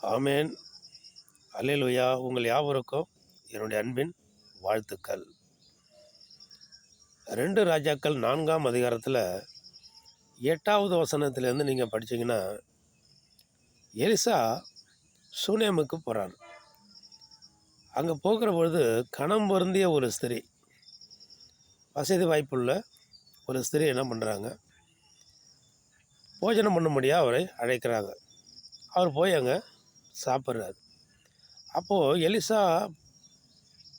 ஆமேன். அல்லேலூயா. உங்கள் யாவருக்கும் என்னுடைய அன்பின் வாழ்த்துக்கள். 2 ராஜாக்கள் 4ஆம் அதிகாரத்தில் 8வது வசனத்திலேருந்து நீங்கள் படிச்சீங்கன்னா, எலிசா சூனேமுக்கு போகிறார். அங்கே போகிற பொழுது கணம் பொருந்திய ஒரு ஸ்திரீ, வசதி வாய்ப்புள்ள ஒரு ஸ்திரீ என்ன பண்ணுறாங்க, போஜனம் பண்ணும்படியாக அவரை அழைக்கிறாங்க. அவர் போய் அங்கே சாப்பிட்றாரு. அப்போது எலிசா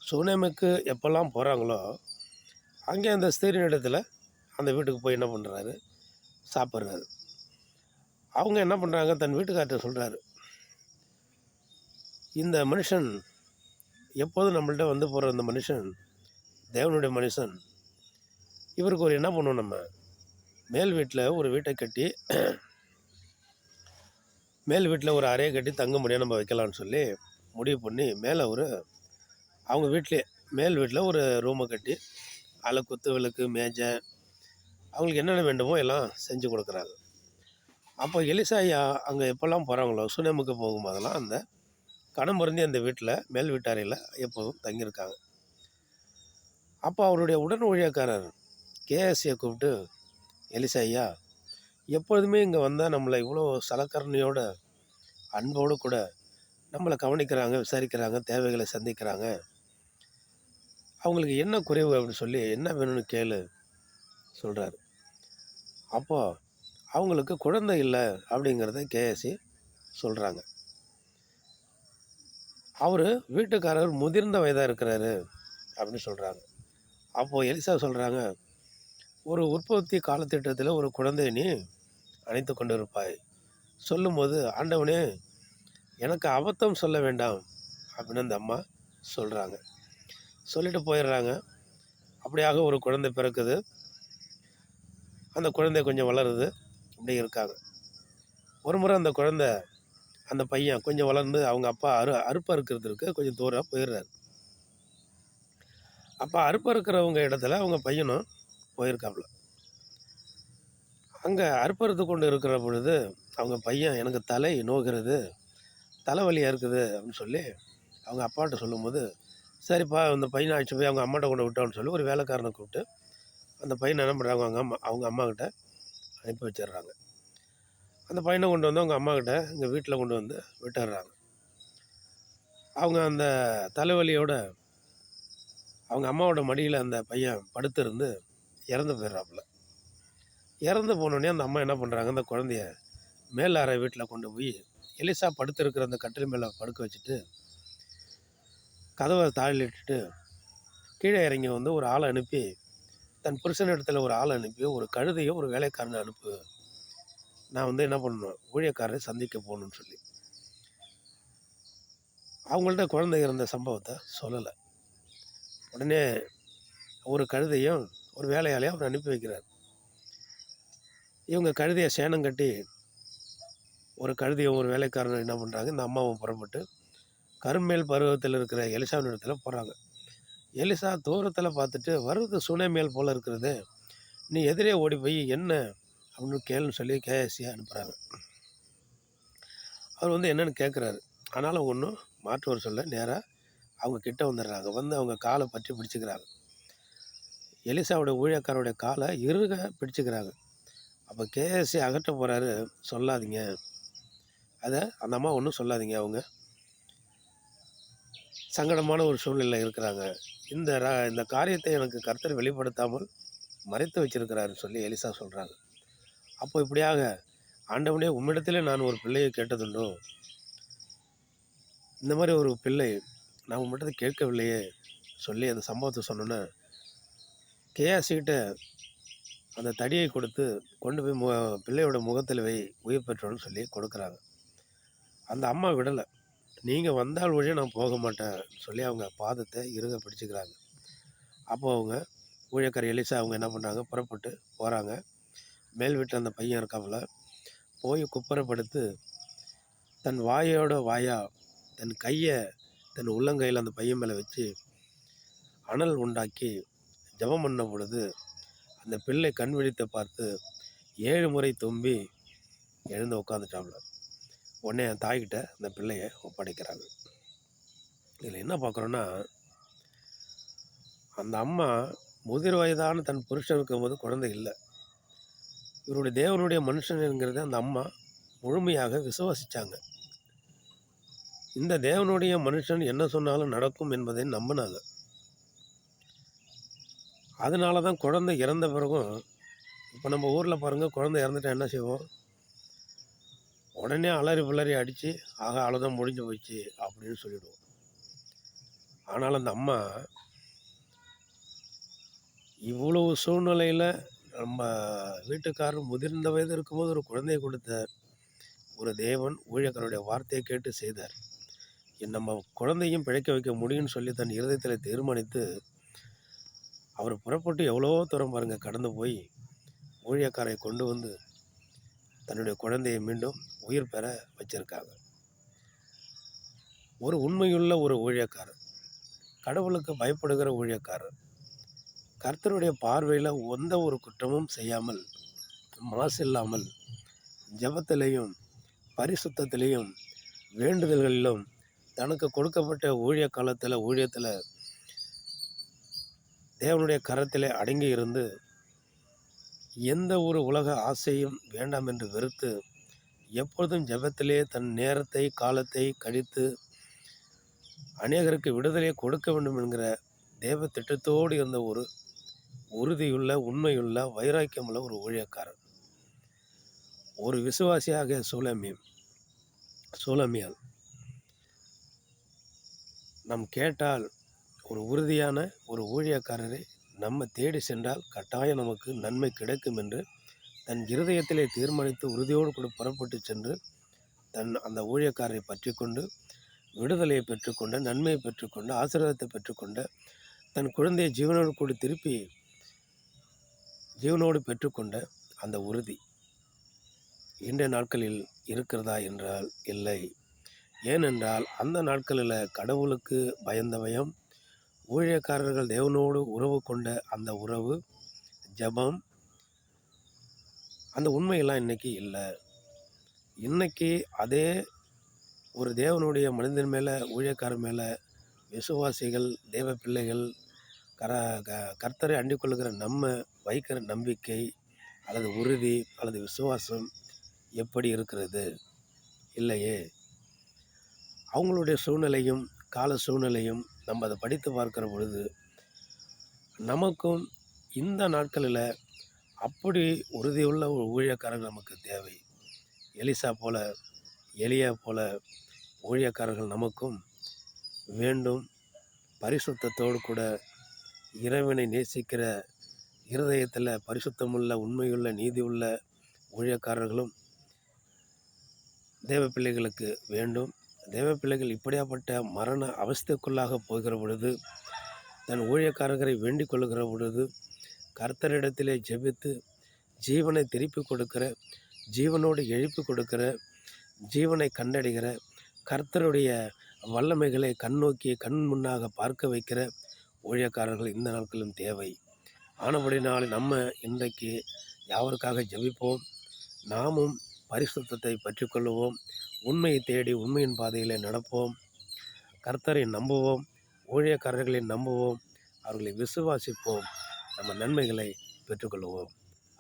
சூனேமுக்கு எப்போல்லாம் போகிறாங்களோ, அங்கே அந்த ஸ்திரீயின் இடத்துல அந்த வீட்டுக்கு போய் என்ன பண்ணுறாரு, சாப்பிட்றாரு. அவங்க என்ன பண்ணுறாங்க, தன் வீட்டுக்கார்ட்ட சொல்கிறாரு, இந்த மனுஷன் எப்போதும் நம்மள்ட்ட வந்து போகிற இந்த மனுஷன் தேவனுடைய மனுஷன், இவருக்கு ஒரு என்ன பண்ணுவோம், நம்ம மேல் வீட்டில் ஒரு வீட்டை கட்டி, மேல் வீட்டில் ஒரு அறையை கட்டி தங்க முடியாது நம்ம வைக்கலான்னு சொல்லி முடிவு பண்ணி மேலே அவங்க வீட்டிலே மேல் வீட்டில் ஒரு ரூமை கட்டி அதில் குத்து விளக்கு மேஜை அவங்களுக்கு என்னென்ன வேண்டுமோ எல்லாம் செஞ்சு கொடுக்குறாங்க. அப்போ எலிசாயா அங்கே எப்போல்லாம் போகிறாங்களோ, சுனேமுக்கு போகும்போதெல்லாம் அந்த கணம் பொருந்தி அந்த வீட்டில் மேல் வீட்டாரையில் எப்போதும் தங்கியிருக்காங்க. அப்போ அவருடைய உடன் ஊழியக்காரர் கேஎஸ்சியை கூப்பிட்டு, எலிசாயா எப்பொழுதுமே இங்கே வந்தால் நம்மளை இவ்வளோ சலக்கரணையோட அன்போடு கூட நம்மளை கவனிக்கிறாங்க, விசாரிக்கிறாங்க, தேவைகளை சந்திக்கிறாங்க, அவங்களுக்கு என்ன குறைவு அப்படின்னு சொல்லி என்ன வேணும்னு கேளு சொல்கிறாரு. அப்போது அவங்களுக்கு குழந்தை இல்லை அப்படிங்கிறத கேஎஸ்சி சொல்கிறாங்க. அவர் வீட்டுக்காரர் முதிர்ந்த வயதாக இருக்கிறாரு அப்படின்னு சொல்கிறாங்க. அப்போது எலிசா சொல்கிறாங்க, ஒரு உற்பத்தி காலத்திட்டத்தில் ஒரு குழந்தையை நீ அணைத்து கொண்டு இருப்பாய். சொல்லும்போது, ஆண்டவனே எனக்கு அபத்தம் சொல்ல வேண்டாம் அப்படின்னு அந்த அம்மா சொல்கிறாங்க. சொல்லிட்டு போயிடுறாங்க. அப்படியாக ஒரு குழந்தை பிறக்குது. அந்த குழந்தை கொஞ்சம் வளருது, இப்படி இருக்காங்க. ஒரு முறை அந்த பையன் கொஞ்சம் வளர்ந்து அவங்க அப்பா அறுப்பறுக்கிறதுக்கு கொஞ்சம் தூரம் போயிடுறாரு. அப்போ அறுப்பறுக்கிறவங்க இடத்துல அவங்க பையனும் போயிருக்காப்புல. அங்கே அறுப்பறுத்து கொண்டு இருக்கிற பொழுது அவங்க பையன், எனக்கு தலை நோகிறது, தலைவலியாக இருக்குது அப்படின்னு சொல்லி அவங்க அப்பாட்ட சொல்லும்போது, சரிப்பா அந்த பையனை அழைச்சி போய் அவங்க அம்மாட்ட கொண்டு விட்டோன்னு சொல்லி ஒரு வேலைக்காரனை கூப்பிட்டு அந்த பையனை என்ன பண்ணுறாங்க, அவங்க அம்மாக்கிட்ட அனுப்பி வச்சிடுறாங்க. அந்த பையனை கொண்டு வந்து அவங்க அம்மாக்கிட்ட இங்கே வீட்டில் கொண்டு வந்து விட்டுடுறாங்க. அவங்க அந்த தலைவலியோட அவங்க அம்மாவோட மடியில் அந்த பையன் படுத்திருந்து இறந்து போயிடுறாப்புல. இறந்து போனோடனே அந்த அம்மா என்ன பண்ணுறாங்க, அந்த குழந்தைய மேல் அறை வீட்டில் கொண்டு போய் எலிசா படுத்திருக்கிற அந்த கட்டில் மேலே படுக்க வச்சுட்டு கதவை தாளிட்டுட்டு கீழே இறங்கி வந்து ஒரு ஆளை அனுப்பி, தன் புருஷன் இடத்துல ஒரு ஆளை அனுப்பி, ஒரு கழுதையும் ஒரு வேலைக்காரனை அனுப்பு, நான் வந்து என்ன பண்ணணும், ஊழியக்காரரை சந்திக்க போகணுன்னு சொல்லி அவங்கள்ட்ட குழந்தை இருந்த சம்பவத்தை சொல்லலை. உடனே ஒரு கழுதையும் ஒரு வேலையாலையும் அவர் அனுப்பி வைக்கிறார். இவங்க கழுதையை சேனம் கட்டி ஒரு கழுதையும் ஒரு வேலைக்காரனும் என்ன பண்ணுறாங்க, இந்த அம்மாவும் புறப்பட்டு கருமேல் பருவத்தில் இருக்கிற எலிசாவின் இடத்துல போகிறாங்க. எலிசா தூரத்தில் பார்த்துட்டு, வருது சுனைமேல் போல் இருக்கிறது, நீ எதிரே ஓடி போய் என்ன அப்படின்னு கேளுன்னு சொல்லி கேஎஸ்சியை அனுப்புகிறாங்க. அவர் வந்து என்னென்னு கேட்குறாரு. ஆனாலும் ஒன்றும் மாற்றுவர் சொல்ல நேராக அவங்க கிட்ட வந்துடுறாங்க. வந்து அவங்க காலை பற்றி பிடிச்சிக்கிறாங்க. எலிசாவோட ஊழியக்காரோடைய காலை இறுக பிடிச்சிக்கிறாங்க. அப்போ கேஎஸ்சி அகற்ற போகிறாரு. சொல்லாதீங்க, அதை அந்த அம்மா ஒன்றும் சொல்லாதீங்க, அவங்க சங்கடமான ஒரு சூழ்நிலை இருக்கிறாங்க, இந்த காரியத்தை எனக்கு கர்த்தர் வெளிப்படுத்தாமல் மறைத்து வச்சிருக்கிறாருன்னு சொல்லி எலிசா சொல்கிறாங்க. அப்போ இப்படியாக, ஆண்டவனே உம்மிடத்திலே நான் ஒரு பிள்ளையை கேட்டதுண்டோ, இந்த மாதிரி ஒரு பிள்ளை நான் உம்மிடத்தை கேட்கவில்லையே சொல்லி அந்த சம்பவத்தை சொன்னோன்னே கேஆசிக்கிட்ட அந்த தடியை கொடுத்து கொண்டு போய் பிள்ளையோட முகத்தில் வை, உயிர் பெற்றோன்னு சொல்லி கொடுக்குறாங்க. அந்த அம்மா விடலை, நீங்கள் வந்தால் வழியாக நான் போக மாட்டேன் சொல்லி அவங்க பாதத்தை இறுக பிடிச்சிக்கிறாங்க. அப்போது அவங்க ஊழியக்கார எலிசா அவங்க என்ன பண்ணுறாங்க, புறப்பட்டு போகிறாங்க. மேல் வீட்டில் அந்த பையன் இருக்காப்புல போய் குப்புறப்படுத்து தன் வாயோட வாயா தன் கையை தன் உள்ளங்கையில் அந்த பையன் மேலே வச்சு அனல் உண்டாக்கி ஜெபம் பண்ண பொழுது அந்த பிள்ளை கண் விழித்து பார்த்து 7 முறை தும்பி எழுந்து உட்காந்துட்டாப்புல. உடனே என் தாய்கிட்ட அந்த பிள்ளையை ஒப்படைக்கிறாங்க. இதில் என்ன பார்க்குறோன்னா, அந்த அம்மா முதிர் வயதான தன் புருஷன் இருக்கும்போது குழந்தை இல்லை. இவருடைய தேவனுடைய மனுஷனுங்கிறத அந்த அம்மா முழுமையாக விசுவாசித்தாங்க. இந்த தேவனுடைய மனுஷன் என்ன சொன்னாலும் நடக்கும் என்பதை நம்பினாங்க. அதனால தான் குழந்தை இறந்த பிறகும், இப்போ நம்ம ஊரில் பாருங்கள், குழந்தை இறந்துட்டா என்ன செய்வோம்? உடனே அலறி பிள்ளறி அடித்து, ஆகா அவ்வளோதான் முடிஞ்சு போச்சு அப்படின்னு சொல்லிவிடுவோம். ஆனால் அந்த அம்மா இவ்வளவு சூழ்நிலையில் நம்ம வீட்டுக்காரர் முதிர்ந்த வயது இருக்கும்போது ஒரு குழந்தையை கொடுத்த ஒரு தேவன் ஊழியக்காரருடைய வார்த்தையை கேட்டு செய்தார். நம்ம குழந்தையும் பிழைக்க வைக்க முடியும்னு சொல்லி தன் இருதயத்தில் தீர்மானித்து அவர் புறப்பட்டு எவ்வளோ தூரம் பாருங்கள் கடந்து போய் ஊழியக்காரை கொண்டு வந்து தன்னுடைய குழந்தையை மீண்டும் உயிர் பெற வச்சிருக்காங்க. ஒரு உண்மையுள்ள ஒரு ஊழியக்காரர், கடவுளுக்கு பயப்படுகிற ஊழியக்காரர், கர்த்தருடைய பார்வையில் எந்த ஒரு குற்றமும் செய்யாமல், மாசு இல்லாமல், ஜெபத்திலையும் பரிசுத்தத்திலையும் வேண்டுதல்களிலும் தனக்கு கொடுக்கப்பட்ட ஊழிய காலத்தில் ஊழியத்தில் தேவனுடைய கரத்திலே அடங்கி இருந்து எந்த ஒரு உலக ஆசையும் வேண்டாம் என்று வெறுத்து எப்பொழுதும் ஜெபத்திலே தன் நேரத்தை காலத்தை கழித்து அநேகருக்கு விடுதலையை கொடுக்க வேண்டும் என்கிற தேவ திட்டத்தோடு இருந்த ஒரு உறுதியுள்ள உண்மையுள்ள வைராக்கியமுள்ள ஒரு ஊழியக்காரர், ஒரு விசுவாசியாக சூலமியால் நாம் கேட்டால் ஒரு உறுதியான ஒரு ஊழியக்காரரை நம்ம தேடி சென்றால் கட்டாயம் நமக்கு நன்மை கிடைக்கும் என்று தன் இருதயத்திலே தீர்மானித்து உறுதியோடு கூட புறப்பட்டு சென்று அந்த ஊழியக்காரரை பற்றி கொண்டு விடுதலையை பெற்றுக்கொண்ட, நன்மையை பெற்றுக்கொண்ட, ஆசீர்வாதத்தை பெற்றுக்கொண்ட, தன் குழந்தையை ஜீவனோடு பெற்றுக்கொண்ட அந்த உறுதி இன்றைய நாட்களில் இருக்கிறதா என்றால் இல்லை. ஏனென்றால் அந்த நாட்களில் கடவுளுக்கு பயந்தவயம், ஊழியக்காரர்கள் தேவனோடு உறவு கொண்ட அந்த உறவு, ஜெபம், அந்த உண்மையெல்லாம் இன்றைக்கி இல்லை. இன்றைக்கி அதே ஒரு தேவனுடைய மனிதன் மேலே, ஊழியக்காரர் மேலே விசுவாசிகள், தேவ பிள்ளைகள், கர்த்தரை அண்டிக் கொள்ளுகிற நம்ம வைக்கிற நம்பிக்கை அல்லது உறுதி அல்லது விசுவாசம் எப்படி இருக்கிறது? இல்லையே. அவங்களுடைய சூழ்நிலையும் கால சூழ்நிலையும் நம்ம அதை படித்து பார்க்கிற பொழுது நமக்கும் இந்த நாட்களில் அப்படி உறுதியுள்ள ஒரு ஊழியக்காரர்கள் நமக்கு தேவை. எலியா போல ஊழியக்காரர்கள் நமக்கும் வேண்டும். பரிசுத்தத்தோடு கூட இறைவனை நேசிக்கிற இருதயத்தில் பரிசுத்தமுள்ள உண்மையுள்ள நீதியுள்ள ஊழியக்காரர்களும் தேவ பிள்ளைகளுக்கு வேண்டும். தேவ பிள்ளைகள் இப்படியாப்பட்ட மரண அவஸ்தைக்குள்ளாக போகிற பொழுது, தன் ஊழியக்காரர்களை வேண்டிக் கொள்ளுகிற பொழுது, கர்த்தரிடத்திலே ஜெபித்து ஜீவனை திருப்பி கொடுக்கிற, ஜீவனோடு எழுப்பி கொடுக்கிற, ஜீவனை கண்டடைகிற, கர்த்தருடைய வல்லமைகளை கண் முன்னாக பார்க்க வைக்கிற ஊழியக்காரர்கள் இந்த நாட்களிலும் தேவை. ஆனபடினால் நம்ம இன்றைக்கு யாவருக்காக ஜெபிப்போம். நாமும் பரிசுத்தத்தை பற்றி கொள்ளுவோம். உண்மையை தேடி உண்மையின் பாதையிலே நடப்போம். கர்த்தரை நம்புவோம். ஊழியக்காரர்களை நம்புவோம். அவர்களை விசுவாசிப்போம். நம்ம நன்மைகளை பெற்றுக்கொள்வோம்.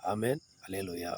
ஆமென். அல்லேலூயா.